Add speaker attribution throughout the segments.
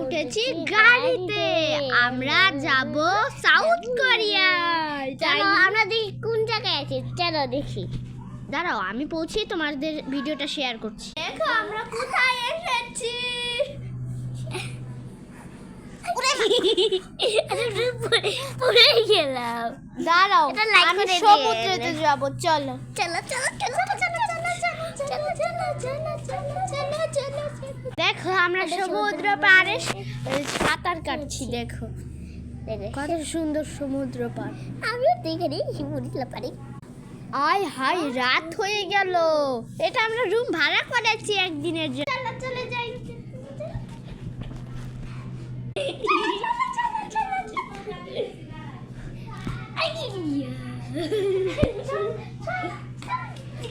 Speaker 1: উঠেছি গাড়িতে। আমরা যাব সাউথ কোরিয়া।
Speaker 2: চলো আমরা দেখি কোন জায়গায় আছি। চলো দেখি।
Speaker 1: দাঁড়াও, আমি পৌঁছে তোমাদের ভিডিওটা শেয়ার করছি। দেখো আমরা কোথায় এসেছি।
Speaker 2: পড়ে গেলাম।
Speaker 1: দাঁড়াও,
Speaker 2: এটা like
Speaker 1: আমি
Speaker 2: করে দিয়ে
Speaker 1: সমুদ্রেতে
Speaker 2: দে।
Speaker 1: যাব। চলো
Speaker 2: চলো চলো চলো চলো চলো চলো চলো চলো চলো।
Speaker 1: দেখো আমরা সমুদ্র পাড়ে সাঁতার কাটছি। দেখো কত সুন্দর সমুদ্র পাড়।
Speaker 2: আমিও দেখে নিই সমুদ্র পাড়ে।
Speaker 1: আয় হাই, রাত হয়ে গেল। এটা আমরা রুম ভাড়া করেছি একদিনের জন্য।
Speaker 2: চলো চলে যাই।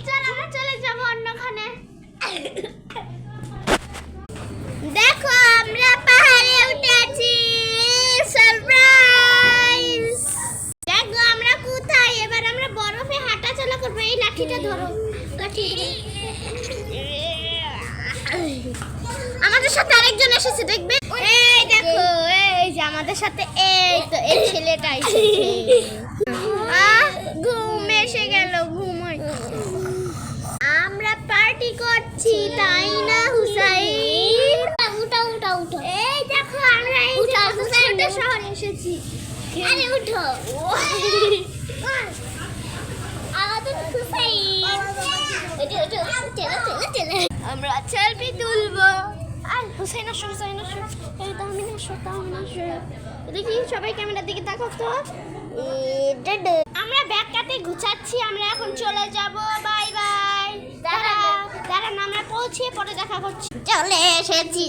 Speaker 1: চল আমরা চলে যাব অন্যখানে। দেখো আমরা পাহাড়ে উঠেছি। সারপ্রাইজ! দেখো আমরা কোথায়। এবার আমরা বরফে হাঁটা চলা করবো। এই লাঠিটা ধরো। আমাদের সাথে আরেকজন এসেছে, দেখবে। এই দেখো, এই যে আমাদের সাথে এই তো এই ছেলেটা এসেছে। ঘুম এসে গেল, ঘুমোই। আমরা পার্টি করছি, তাই না হুসাইন?
Speaker 2: উঠো উঠো উঠো।
Speaker 1: এই দেখো আমরা এই যে হুসাইনের শহরে এসেছি।
Speaker 2: আরে উঠো। আমাদের হুসাইন। উঠো উঠো চলো চলো চলো।
Speaker 1: আমরা সেলফি তুলবো। আর হুসাইন আসো, হুসাইন আসো। এই তাহমিন আসো, তাহমিন আসো। দেখি সবাই ক্যামেরার দিকে তাকাও তো। আমরা ব্যাগটাতে গুছাচ্ছি। আমরা এখন চলে যাব। Bye bye. দাঁড়ান, আমরা পৌঁছে পরে দেখা করছি। চলে এসেছি।